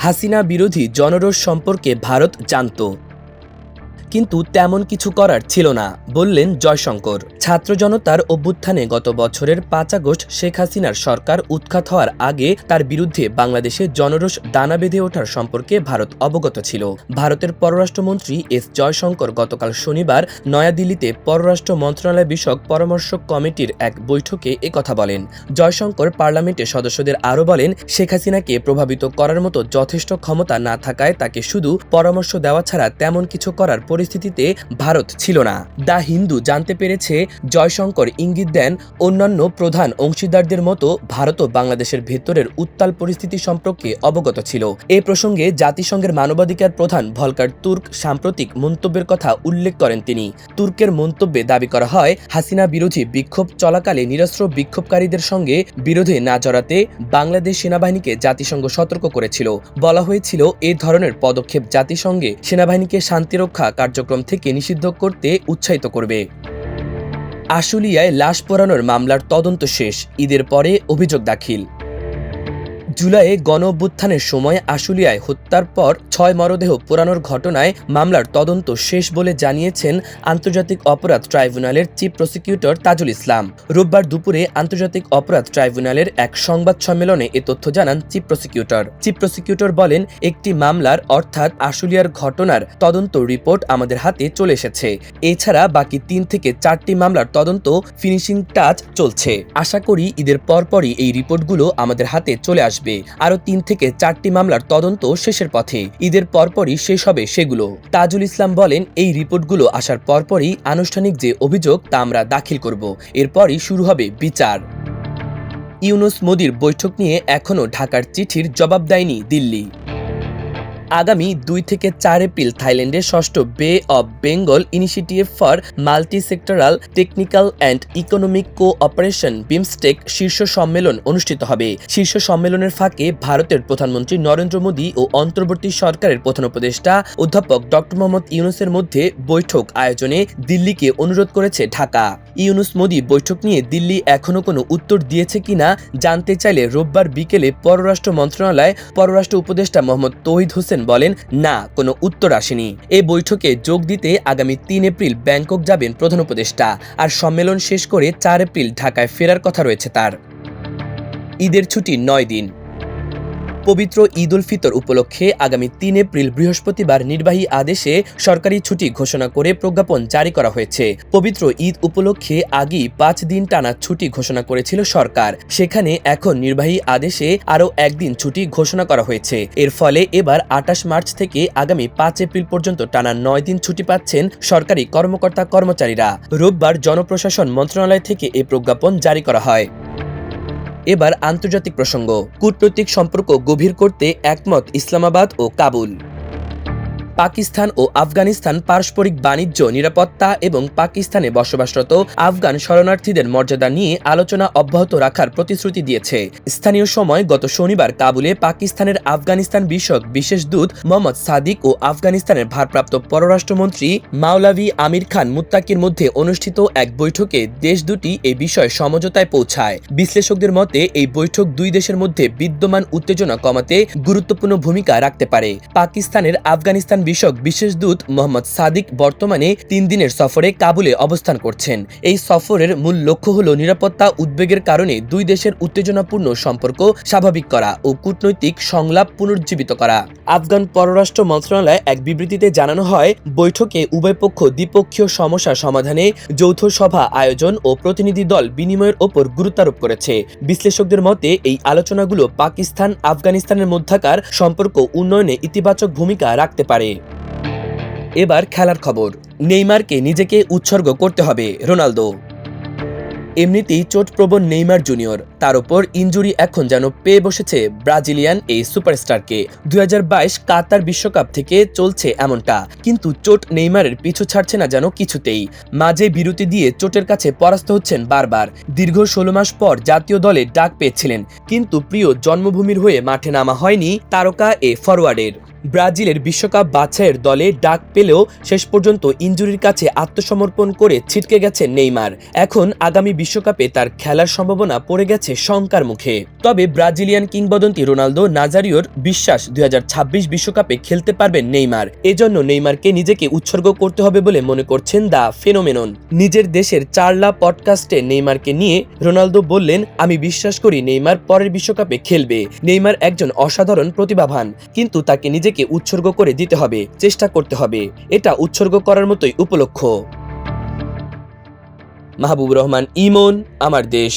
হাসিনা বিরোধী জনরোষ সম্পর্কে ভারত জানত, কিন্তু তেমন কিছু করার ছিল না বললেন জয়শঙ্কর। ছাত্র জনতার অভ্যুত্থানে গত বছরের ৫ আগস্ট শেখ হাসিনার সরকার উৎখাত হওয়ার আগে তার বিরুদ্ধে বাংলাদেশে জনরোষ দানা বেঁধে ওঠার সম্পর্কে ভারত অবগত ছিল। ভারতের পররাষ্ট্রমন্ত্রী এস জয়শঙ্কর গতকাল শনিবার নয়াদিল্লিতে পররাষ্ট্র মন্ত্রণালয় বিষয়ক পরামর্শক কমিটির এক বৈঠকে একথা বলেন। জয়শঙ্কর পার্লামেন্টের সদস্যদের আরও বলেন, শেখ হাসিনাকে প্রভাবিত করার মতো যথেষ্ট ক্ষমতা না থাকায় তাকে শুধু পরামর্শ দেওয়া ছাড়া তেমন কিছু করার পরিস্থিতিতে ভারত ছিল না। দ্য হিন্দু জানতে পেরেছে, জয়শঙ্কর ইঙ্গিত দেন অন্যান্য প্রধান অংশীদারদের মতো ভারতও বাংলাদেশের ভেতরের উত্তাল পরিস্থিতি সম্পর্কে অবগত ছিল। এ প্রসঙ্গে জাতিসংঘের মানবাধিকার প্রধান ভলকার তুর্ক সাম্প্রতিক মন্তব্যের কথা উল্লেখ করেন তিনি। তুর্কের মন্তব্যে দাবি করা হয়, হাসিনা বিরোধী বিক্ষোভ চলাকালে নিরস্ত্র বিক্ষোভকারীদের সঙ্গে বিরোধে না জড়াতে বাংলাদেশ সেনাবাহিনীকে জাতিসংঘ সতর্ক করেছিল। বলা হয়েছিল, এ ধরনের পদক্ষেপ জাতিসংঘে সেনাবাহিনীকে শান্তিরক্ষা কার্যক্রম থেকে নিষিদ্ধ করতে উৎসাহিত করবে। আশুলিয়ায় লাশ পোড়ানোর মামলার তদন্ত শেষ, ঈদের পরে অভিযোগ দাখিল। জুলাইয়ে গণ-অভ্যুত্থানের সময় আশুলিয়ায় হত্যার পর ৬ মরদেহ পোড়ানোর ঘটনায় মামলার তদন্ত শেষ বলে জানিয়েছেন আন্তর্জাতিক অপরাধ ট্রাইব্যুনালের চিফ প্রসিকিউটর তাজুল ইসলাম। রোববার দুপুরে আন্তর্জাতিক অপরাধ ট্রাইব্যুনালের এক সংবাদ সম্মেলনে এ তথ্য জানান চিফ প্রসিকিউটর বলেন, একটি মামলার অর্থাৎ আশুলিয়ার ঘটনার তদন্ত রিপোর্ট আমাদের হাতে চলে এসেছে। এছাড়া বাকি ৩ থেকে ৪টি মামলার তদন্ত ফিনিশিং টাচ চলছে। আশা করি ঈদের পরপরই এই রিপোর্টগুলো আমাদের হাতে চলে আসবে। আরও ৩ থেকে ৪টি মামলার তদন্ত শেষের পথে, ঈদের পরপরই শেষ হবে সেগুলো। তাজুল ইসলাম বলেন, এই রিপোর্টগুলো আসার পরপরই আনুষ্ঠানিক যে অভিযোগ তা আমরা দাখিল করব, এরপরই শুরু হবে বিচার। ইউনূস মোদির বৈঠক নিয়ে এখনও ঢাকার চিঠির জবাব দেয়নি দিল্লি। আগামী ২ থেকে ৪ এপ্রিল থাইল্যান্ডের ৬ষ্ঠ বে of Bengal initiative for multi sectoral technical and economic cooperation BIMSTEC শীর্ষ সম্মেলন অনুষ্ঠিত হবে। শীর্ষ সম্মেলনের ফাঁকে ভারতের প্রধানমন্ত্রী নরেন্দ্র মোদী ও অন্তর্বর্তী সরকারের প্রধান উপদেষ্টা অধ্যাপক ডক্টর মোহাম্মদ ইউনূসের মধ্যে বৈঠক আয়োজনে দিল্লিকে অনুরোধ করেছে ঢাকা। ইউনূস মোদী বৈঠক নিয়ে দিল্লি এখনও কোনো উত্তর দিয়েছে কিনা জানতে চাইলে রোববার বিকেলে পররাষ্ট্র মন্ত্রণালয় পররাষ্ট্র উপদেষ্টা মোহাম্মদ তৌহিদ হোসেন বলেন, না, কোনো উত্তর আসেনি। এ বৈঠকে যোগ দিতে আগামী ৩ এপ্রিল ব্যাংকক যাবেন প্রধান উপদেষ্টা, আর সম্মেলন শেষ করে ৪ এপ্রিল ঢাকায় ফেরার কথা রয়েছে তার। ঈদের ছুটি ৯ দিন। পবিত্র ঈদ উল ফিতর উপলক্ষে আগামী ৩ এপ্রিল বৃহস্পতিবার নির্বাহী আদেশে সরকারি ছুটি ঘোষণা করে প্রজ্ঞাপন জারি করা হয়েছে। পবিত্র ঈদ উপলক্ষে আগেই ৫ দিন টানা ছুটি ঘোষণা করেছিল সরকার, সেখানে এখন নির্বাহী আদেশে আরও ১ দিন ছুটি ঘোষণা করা হয়েছে। এর ফলে এবার ২৮ মার্চ থেকে আগামী ৫ এপ্রিল পর্যন্ত টানা ৯ দিন ছুটি পাচ্ছেন সরকারি কর্মকর্তা কর্মচারীরা। রোববার জনপ্রশাসন মন্ত্রণালয় থেকে এ প্রজ্ঞাপন জারি করা হয়। এবার আন্তর্জাতিক প্রসঙ্গ। কূটনৈতিক সম্পর্ক গভীর করতে একমত ইসলামাবাদ ও কাবুল। পাকিস্তান ও আফগানিস্তান পারস্পরিক বাণিজ্য, নিরাপত্তা এবং পাকিস্তানে বসবাসরত আফগান শরণার্থীদের মর্যাদা নিয়ে আলোচনা অব্যাহত রাখার প্রতিশ্রুতি দিয়েছে। স্থানীয় সময় গত শনিবার কাবুলে পাকিস্তানের আফগানিস্তান বিষয়ক বিশেষ দূত মোহাম্মদ সাদিক ও আফগানিস্তানের ভারপ্রাপ্ত পররাষ্ট্রমন্ত্রী মাওলাভি আমির খান মুত্তাকির মধ্যে অনুষ্ঠিত এক বৈঠকে দেশ দুটি এই বিষয়ে সমঝোতায় পৌঁছায়। বিশ্লেষকদের মতে এই বৈঠক দুই দেশের মধ্যে বিদ্যমান উত্তেজনা কমাতে গুরুত্বপূর্ণ ভূমিকা রাখতে পারে। পাকিস্তানের আফগানিস্তান বিষয়ক বিশেষ দূত মোহাম্মদ সাদিক বর্তমানে ৩ দিনের সফরে কাবুলে অবস্থান করছেন। এই সফরের মূল লক্ষ্য হল নিরাপত্তা উদ্বেগের কারণে দুই দেশের উত্তেজনাপূর্ণ সম্পর্ক স্বাভাবিক করা ও কূটনৈতিক সংলাপ পুনরুজ্জীবিত করা। আফগান পররাষ্ট্র মন্ত্রণালয় এক বিবৃতিতে জানানো হয়, বৈঠকে উভয় পক্ষ দ্বিপক্ষীয় সমস্যা সমাধানে যৌথ সভা আয়োজন ও প্রতিনিধি দল বিনিময়ের ওপর গুরুত্বারোপ করেছে। বিশ্লেষকদের মতে এই আলোচনাগুলো পাকিস্তান আফগানিস্তানের মধ্যকার সম্পর্ক উন্নয়নে ইতিবাচক ভূমিকা রাখতে পারে। এবার খেলার খবর। নেইমারকে নিজেকে উৎসর্গ করতে হবে রোনালদো। এমনিতেই চোটপ্রবণ নেইমার জুনিয়র, তার ওপর ইনজুরি এখন যেন পেয়ে বসেছে ব্রাজিলিয়ান এই সুপারস্টারকে। ২০২২ কাতার বিশ্বকাপ থেকে চলছে এমনটা, কিন্তু চোট নেইমারের পিছু ছাড়ছে না যেন কিছুতেই। মাঝে বিরতি দিয়ে চোটের কাছে পরাস্ত হচ্ছেন বারবার। দীর্ঘ ১৬ মাস পর জাতীয় দলে ডাক পেয়েছিলেন, কিন্তু প্রিয় জন্মভূমির হয়ে মাঠে নামা হয়নি তারকা এ ফরওয়ার্ডের। ব্রাজিলের বিশ্বকাপ বাছাইয়ের দলে ডাক পেলেও শেষ পর্যন্ত ইনজুরির কাছে আত্মসমর্পণ করে ছিটকে গেছেন নেইমার। এখন আগামী বিশ্বকাপে তার খেলার সম্ভাবনা পড়ে গেছে আছে শঙ্কার মুখে। তবে ব্রাজিলিয়ান কিংবদন্তি রোনালদো নাজারিওর বিশ্বাস 2026 বিশ্বকাপে খেলতে পারবেন নেইমার। এজন্য নেইমারকে নিজেকে উৎসর্গ করতে হবে বলে মনে করছেন দ্য ফেনোমেনন। নিজের দেশের চার্লা পডকাস্টে নেইমারকে নিয়ে রোনালদো বললেন, আমি বিশ্বাস করি নেইমার পরের বিশ্বকাপে খেলবে। নেইমার একজন অসাধারণ প্রতিভাবান, কিন্তু তাকে নিজেকে উৎসর্গ করে দিতে হবে, চেষ্টা করতে হবে। এটা উৎসর্গ করার মতোই উপলক্ষ। মাহবুব রহমান ইমন, আমার দেশ।